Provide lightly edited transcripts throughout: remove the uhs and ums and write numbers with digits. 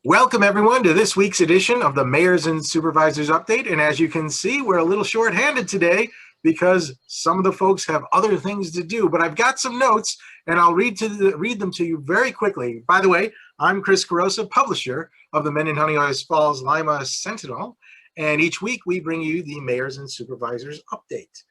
Welcome everyone to this week's edition of the Mayors and Supervisors Update. And as you can see, we're a little short-handed today because some of the folks have other things to do. But I've got some notes and I'll read them to you very quickly. By the way, I'm Chris Carosa, publisher of the Mendon-Honeoye's Falls-Lima Sentinel. And each week we bring you the Mayors and Supervisors Update.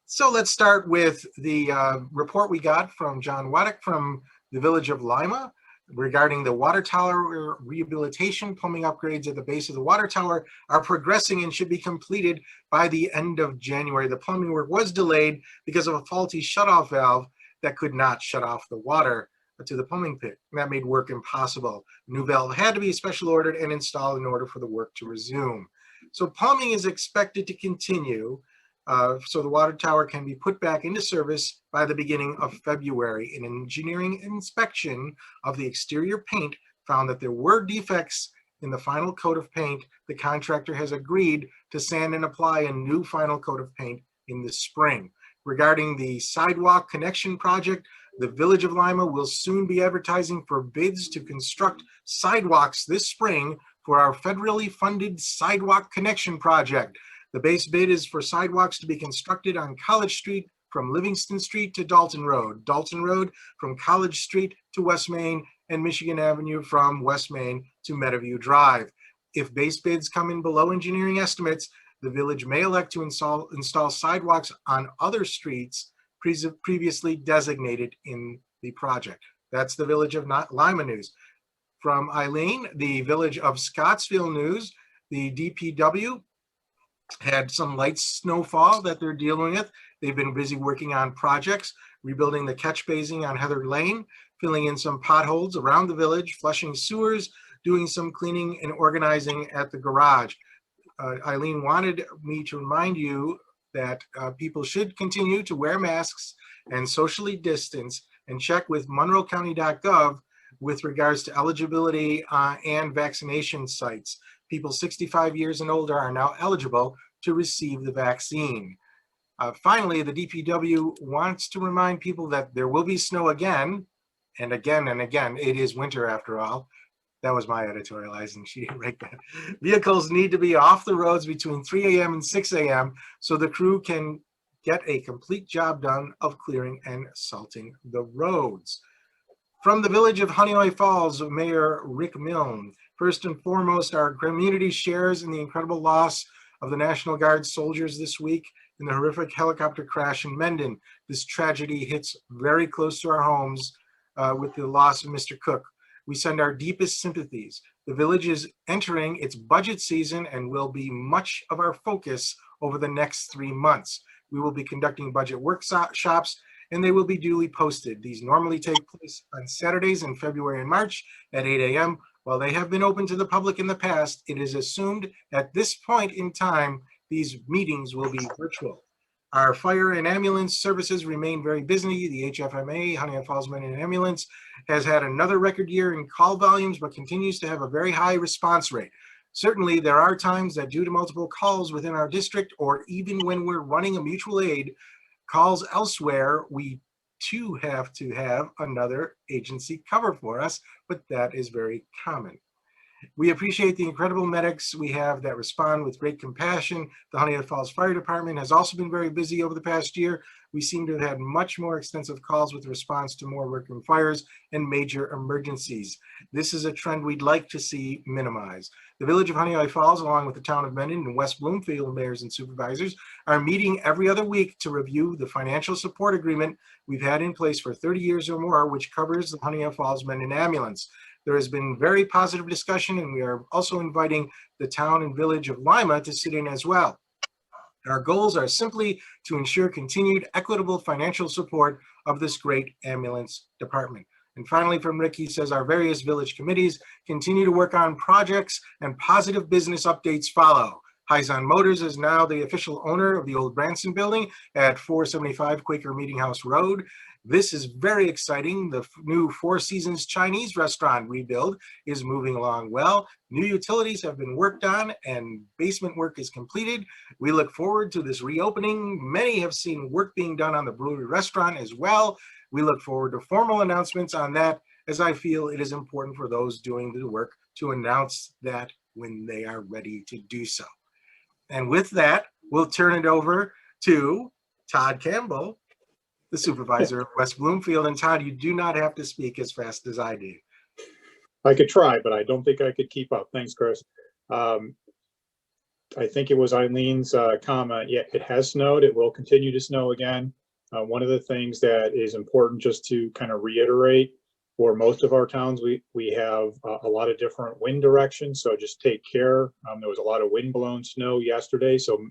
So let's start with the report we got from John Waddick from the village of Lima regarding the water tower rehabilitation. Plumbing upgrades at the base of the water tower are progressing and should be completed by the end of January. The plumbing work was delayed because of a faulty shutoff valve that could not shut off the water to the plumbing pit. And that made work impossible. New valve had to be special ordered and installed in order for the work to resume. So plumbing is expected to continue so the water tower can be put back into service by the beginning of February. An engineering inspection of the exterior paint found that there were defects in the final coat of paint. The contractor has agreed to sand and apply a new final coat of paint in the spring. Regarding the sidewalk connection project, the Village of Lima will soon be advertising for bids to construct sidewalks this spring for our federally funded sidewalk connection project. The base bid is for sidewalks to be constructed on College Street from Livingston Street to Dalton Road, Dalton Road from College Street to West Main, and Michigan Avenue from West Main to Meadowview Drive. If base bids come in below engineering estimates, the village may elect to install sidewalks on other streets previously designated in the project. That's the Village of Lima news. From Eileen, the Village of Scottsville news, the DPW had some light snowfall that they're dealing with. They've been busy working on projects, rebuilding the catch basin on Heather Lane, filling in some potholes around the village, flushing sewers, doing some cleaning and organizing at the garage. Eileen wanted me to remind you that people should continue to wear masks and socially distance and check with monroecounty.gov with regards to eligibility and vaccination sites. People 65 years and older are now eligible to receive the vaccine. Finally, the DPW wants to remind people that there will be snow again and again and again. It is winter after all. That was my editorializing. She didn't write that. Vehicles need to be off the roads between 3 a.m. and 6 a.m. so the crew can get a complete job done of clearing and salting the roads. From the Village of Honeoye Falls, Mayor Rick Milne. First and foremost, our community shares in the incredible loss of the National Guard soldiers this week in the horrific helicopter crash in Mendon. This tragedy hits very close to our homes with the loss of Mr. Cook. We send our deepest sympathies. The village is entering its budget season and will be much of our focus over the next 3 months. We will be conducting budget workshops and they will be duly posted. These normally take place on Saturdays in February and March at 8 a.m. While they have been open to the public in the past, it is assumed at this point in time, these meetings will be virtual. Our fire and ambulance services remain very busy. The HFMA, Honeoye Falls Men and Ambulance, has had another record year in call volumes, but continues to have a very high response rate. Certainly, there are times that due to multiple calls within our district, or even when we're running a mutual aid, calls elsewhere, we too have to have another agency cover for us, but that is very common. We appreciate the incredible medics we have that respond with great compassion. The Honeoye Falls Fire Department has also been very busy over the past year. We seem to have had much more extensive calls with response to more working fires and major emergencies. This is a trend we'd like to see minimized. The Village of Honeoye Falls, along with the town of Mendon and West Bloomfield mayors and supervisors, are meeting every other week to review the financial support agreement we've had in place for 30 years or more, which covers the Honeoye Falls Men and Ambulance. There has been very positive discussion, and we are also inviting the town and village of Lima to sit in as well. Our goals are simply to ensure continued equitable financial support of this great ambulance department. And finally, from Rick, he says our various village committees continue to work on projects and positive business updates follow. Hyzon Motors is now the official owner of the old Branson building at 475 Quaker Meeting House Road. This is very exciting. The new Four Seasons Chinese restaurant rebuild is moving along well. New utilities have been worked on and basement work is completed. We look forward to this reopening. Many have seen work being done on the brewery restaurant as well. We look forward to formal announcements on that, as I feel it is important for those doing the work to announce that when they are ready to do so. And with that, we'll turn it over to Todd Campbell, the supervisor of West Bloomfield. And Todd, you do not have to speak as fast as I do. I could try, but I don't think I could keep up. Thanks, Chris. I think it was Eileen's comment. Yeah, it has snowed. It will continue to snow again. One of the things that is important just to kind of reiterate, for most of our towns, we have a lot of different wind directions. So just take care. There was a lot of wind-blown snow yesterday. So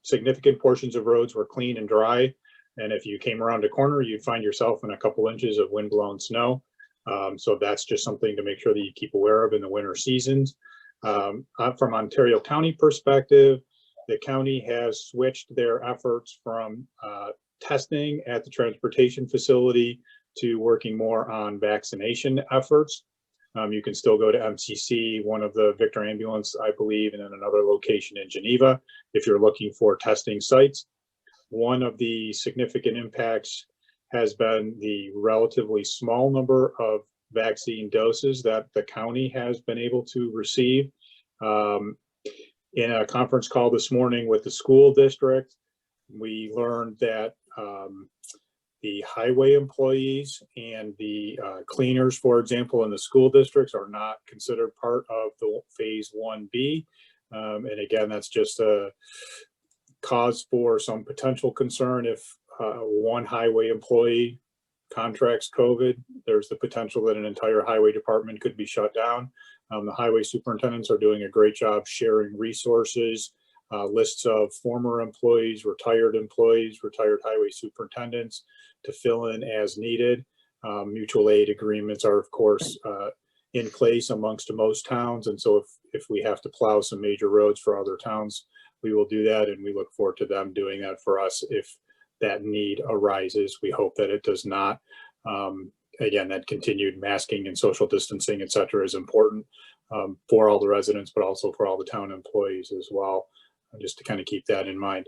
significant portions of roads were clean and dry. And if you came around a corner, you'd find yourself in a couple inches of wind-blown snow. So that's just something to make sure that you keep aware of in the winter seasons. From Ontario County perspective, the county has switched their efforts from testing at the transportation facility to working more on vaccination efforts. You can still go to MCC, one of the Victor Ambulance, I believe, and then another location in Geneva if you're looking for testing sites. One of the significant impacts has been the relatively small number of vaccine doses that the county has been able to receive. In a conference call this morning with the school district, we learned that the highway employees and the cleaners, for example, in the school districts are not considered part of the phase 1B. And again, that's just a cause for some potential concern. If one highway employee contracts COVID, there's the potential that an entire highway department could be shut down. The highway superintendents are doing a great job sharing resources, lists of former employees, retired highway superintendents to fill in as needed. Mutual aid agreements are, of course, in place amongst most towns. And so if we have to plow some major roads for other towns, we will do that. And we look forward to them doing that for us if that need arises. We hope that it does not. Again, that continued masking and social distancing, et cetera, is important for all the residents, but also for all the town employees as well, just to kind of keep that in mind.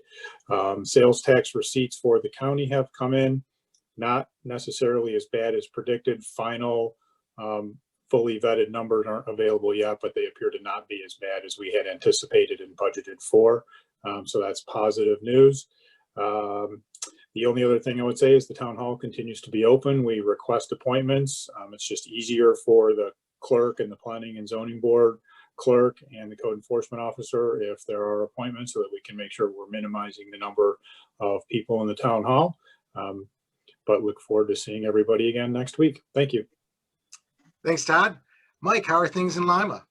Sales tax receipts for the county have come in, not necessarily as bad as predicted. Final fully vetted numbers aren't available yet, but they appear to not be as bad as we had anticipated and budgeted for. So that's positive news. The only other thing I would say is the town hall continues to be open. We request appointments. It's just easier for the clerk and the planning and zoning board clerk and the code enforcement officer if there are appointments, so that we can make sure we're minimizing the number of people in the town hall. But look forward to seeing everybody again next week. Thank you. Thanks, Todd. Mike, how are things in Lima?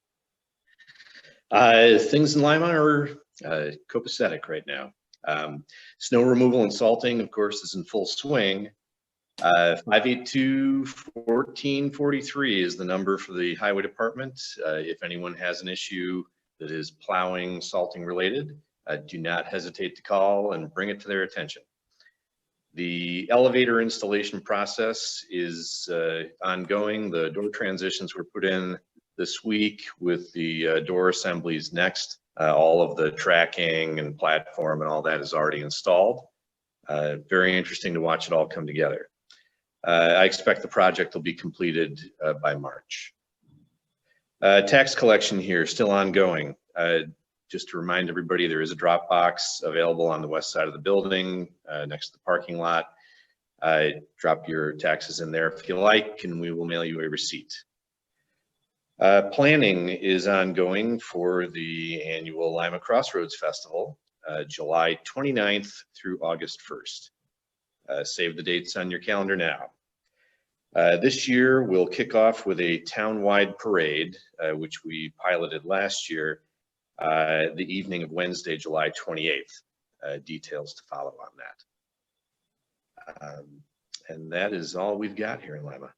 Things in Lima are copacetic right now. Snow removal and salting, of course, is in full swing. 582-1443 is the number for the highway department. If anyone has an issue that is plowing, salting related, do not hesitate to call and bring it to their attention. The elevator installation process is ongoing. The door transitions were put in this week, with the door assemblies next. All of the tracking and platform and all that is already installed. Very interesting to watch it all come together. I expect the project will be completed by March. Tax collection here, still ongoing. Just to remind everybody, there is a drop box available on the west side of the building next to the parking lot. Drop your taxes in there if you like, and we will mail you a receipt. Planning is ongoing for the annual Lima Crossroads Festival, July 29th through August 1st. Save the dates on your calendar now. This year, we'll kick off with a town-wide parade, which we piloted last year, the evening of Wednesday, July 28th. Details to follow on that. And that is all we've got here in Lima.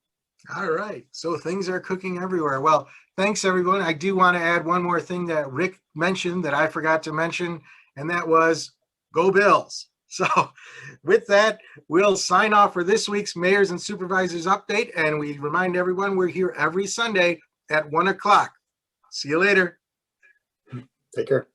All right, so things are cooking everywhere. Well, thanks everyone. I do want to add one more thing that Rick mentioned that I forgot to mention, and that was go Bills. So with that, we'll sign off for this week's Mayors and Supervisors Update, and we remind everyone we're here every Sunday at 1 o'clock. See you later. Take care.